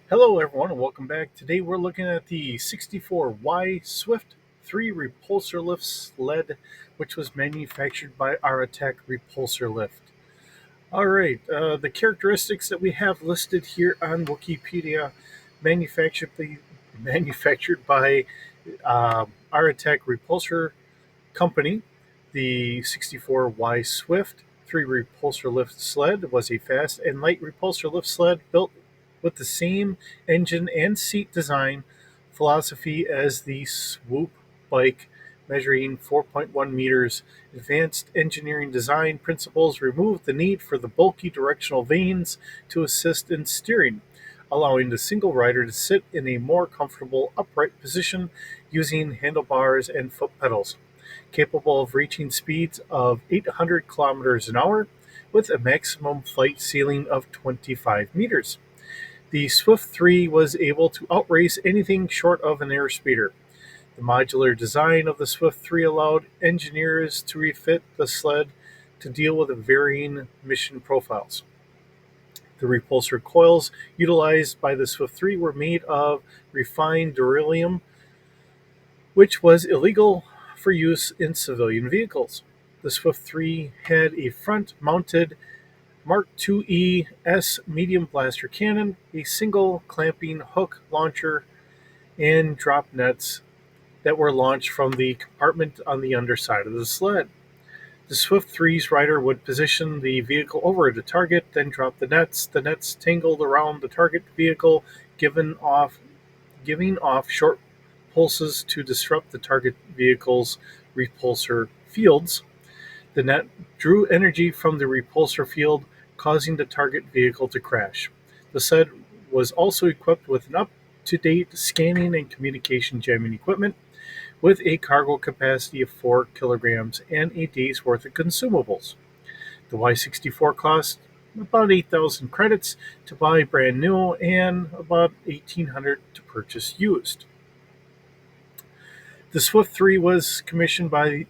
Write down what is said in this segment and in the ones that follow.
Hello, everyone, and welcome back. Today we're looking at the 64Y Swift 3 Repulsor Lift Sled, which was manufactured by Aratech Repulsor Lift. All right, the characteristics that we have listed here on Wikipedia, manufactured by, manufactured by Aratech Repulsor Company. The 64Y Swift 3 repulsor lift sled was a fast and light repulsor lift sled built with the same engine and seat design philosophy as the Swoop bike, measuring 4.1 meters. Advanced engineering design principles removed the need for the bulky directional vanes to assist in steering, allowing the single rider to sit in a more comfortable upright position using handlebars and foot pedals, capable of reaching speeds of 800 kilometers an hour with a maximum flight ceiling of 25 meters. The Swift 3 was able to outrace anything short of an airspeeder. The modular design of the Swift 3 allowed engineers to refit the sled to deal with varying mission profiles. The repulsor coils utilized by the Swift 3 were made of refined beryllium, which was illegal for use in civilian vehicles. The Swift 3 had a front mounted Mark IIe S medium blaster cannon, a single clamping hook launcher, and drop nets that were launched from the compartment on the underside of the sled. The Swift 3's rider would position the vehicle over the target, then drop the nets. The nets tangled around the target vehicle, giving off giving off short pulses to disrupt the target vehicle's repulsor fields. The net drew energy from the repulsor field, causing the target vehicle to crash. The sled was also equipped with an up to date scanning and communication jamming equipment, with a cargo capacity of 4 kilograms and a day's worth of consumables. The Y64 cost about 8,000 credits to buy brand new and about 1,800 to purchase used. The Swift 3 was commissioned by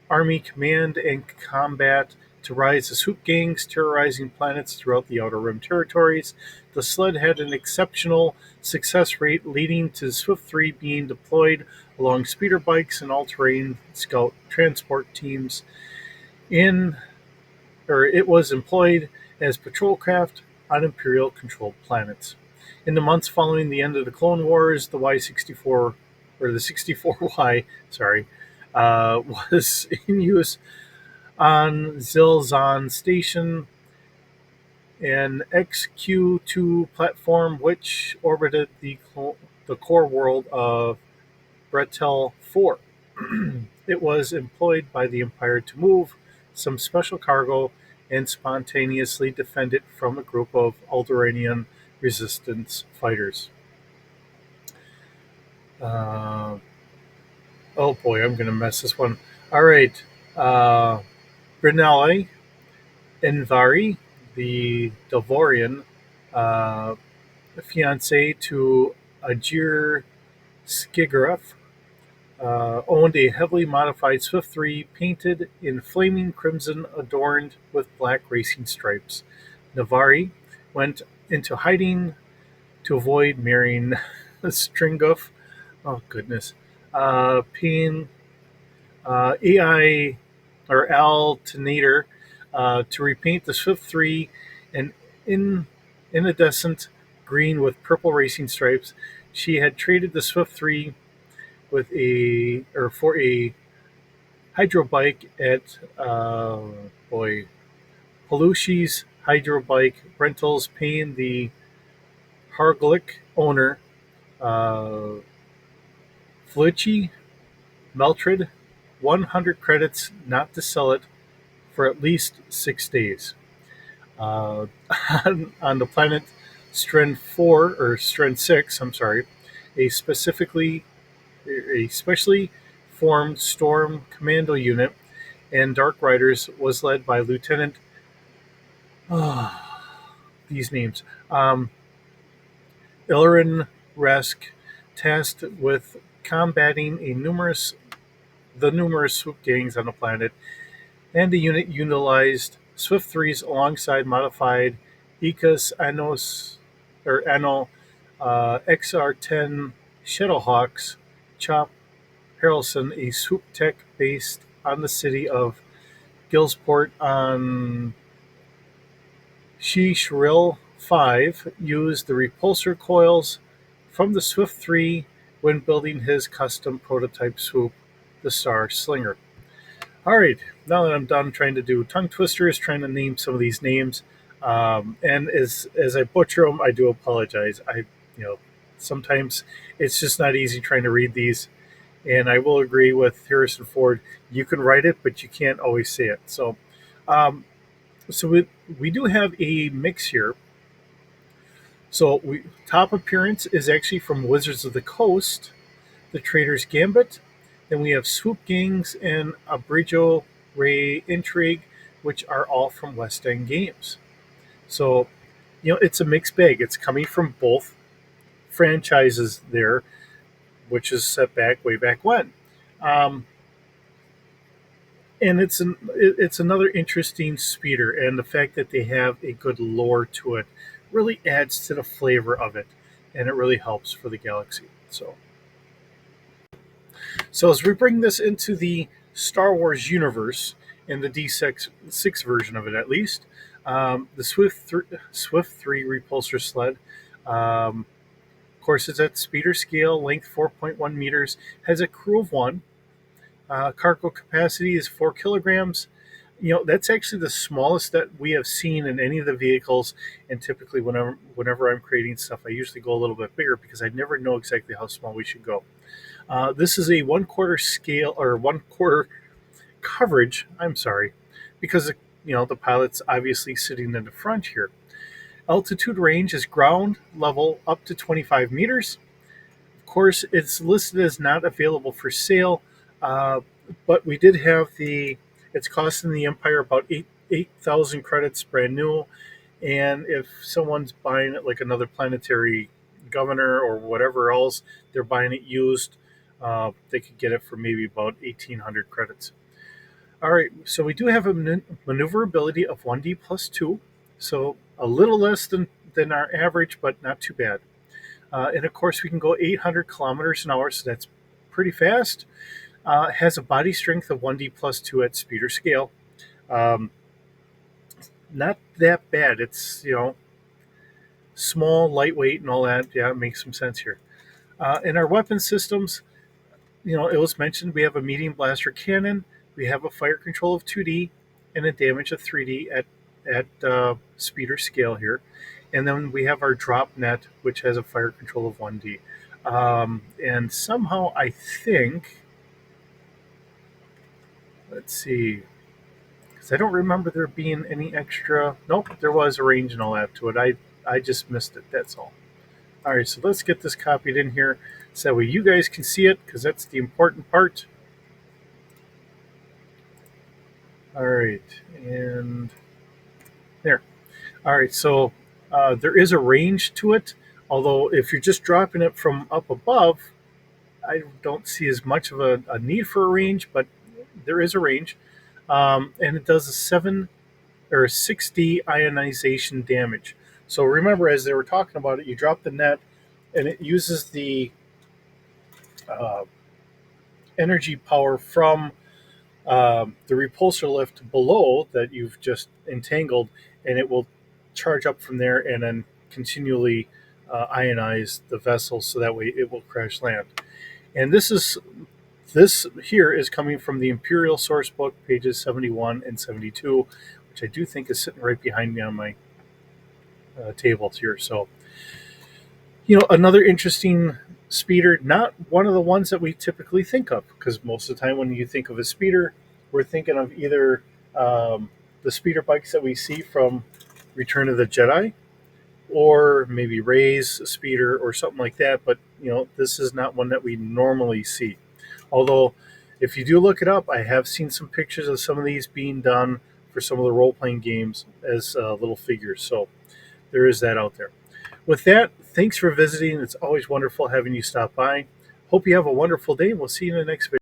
Army Command and Combat to rise the swoop gangs terrorizing planets throughout the Outer Rim territories. The sled had an exceptional success rate, leading to Swift 3 being deployed along speeder bikes and all-terrain scout transport teams. In it was employed as patrol craft on Imperial controlled planets. In the months following the end of the Clone Wars, the Y64 or the 64Y, sorry, was in use on Zilzon Station, an XQ-2 platform which orbited the core world of Bretel 4. It was employed by the Empire to move some special cargo and spontaneously defend it from a group of Alderaanian resistance fighters. Uh, oh boy, I'm going to mess this one. All right. Brunelli Envari, the Devorian uh, fiance to Ajir Skigarov, owned a heavily modified Swift 3 painted in flaming crimson adorned with black racing stripes. Navari went into hiding to avoid marrying Stringoff. Oh, goodness. Paying AI or Alternator to repaint the Swift 3 an in, iridescent green with purple racing stripes. She had traded the Swift 3 with a or for a hydro bike at boy Palushi's hydro bike rentals, paying the Harglick owner uh, Felici Meltrid 100 credits not to sell it for at least 6 days. Uh, on the planet Stren 4 or Stren 6, I'm sorry, a specifically a specially formed Storm Commando unit and Dark Riders was led by Lieutenant. These names. Ilrin Resk, tasked with combating the numerous swoop gangs on the planet, and the unit utilized Swift 3s alongside modified Ecos Anos or Anno XR10 Shadowhawks Chop Harrelson, a swoop tech based on the city of Gillsport on She-Shrill 5, used the repulsor coils from the Swift 3 when building his custom prototype swoop, the Star Slinger. All right, now that I'm done trying to do tongue twisters, trying to name some of these names, and as I butcher them, I do apologize. You know, sometimes it's just not easy trying to read these, and I will agree with Harrison Ford. You can write it, but you can't always say it. Um, so we do have a mix here. So top appearance is actually from Wizards of the Coast, the Trader's Gambit. Then we have Swoop Gangs and Abrigo Ray Intrigue, which are all from West End Games. So, it's a mixed bag. It's coming from both franchises there, which is set back way back when. Um, and it's another interesting speeder, and the fact that they have a good lore to it really adds to the flavor of it, and it really helps for the galaxy. So as we bring this into the Star Wars universe, in the D6 version of it at least, the Swift 3 repulsor sled, of course, it's at speeder scale, length 4.1 meters, has a crew of one. Cargo capacity is 4 kilograms. That's actually the smallest that we have seen in any of the vehicles. And typically, whenever I'm creating stuff, I usually go a little bit bigger because I never know exactly how small we should go. This is a 1/4 scale, or 1/4 coverage. I'm sorry, because the pilot's obviously sitting in the front here. Altitude range is ground level up to 25 meters. Of course, it's listed as not available for sale, uh, but we did have it's costing the Empire about 8,000 credits brand new, and if someone's buying it like another planetary governor or whatever else, they're buying it used, they could get it for maybe about 1,800 credits. All right, so we do have a maneuverability of 1D plus 2, so a little less than our average, but not too bad. And of course, we can go 800 kilometers an hour, so that's pretty fast. Has a body strength of 1D plus 2 at speeder scale. Um, Not that bad. It's, small, lightweight, and all that. Yeah, it makes some sense here. In our weapon systems, it was mentioned we have a medium blaster cannon, we have a fire control of 2D, and a damage of 3D at speeder scale here. And then we have our drop net, which has a fire control of 1D. And somehow I think, let's see, because I don't remember there being any extra. Nope, there was a range and all that to it. I just missed it. That's all. All right, so let's get this copied in here so that way you guys can see it, because that's the important part. All right, and there. All right, so there is a range to it, although if you're just dropping it from up above, I don't see as much of a need for a range, but there is a range. And it does a 60 ionization damage. So remember, as they were talking about it, you drop the net, and it uses the uh, energy power from the repulsor lift below that you've just entangled, and it will charge up from there and then continually ionize the vessel so that way it will crash land. And this here is coming from the Imperial source book, pages 71 and 72, which I do think is sitting right behind me on my tables here. So, another interesting speeder, not one of the ones that we typically think of, because most of the time when you think of a speeder, we're thinking of either the speeder bikes that we see from Return of the Jedi, or maybe Rey's speeder or something like that. But this is not one that we normally see. Although, if you do look it up, I have seen some pictures of some of these being done for some of the role playing games as little figures. So there is that out there. With that, thanks for visiting. It's always wonderful having you stop by. Hope you have a wonderful day, and we'll see you in the next video.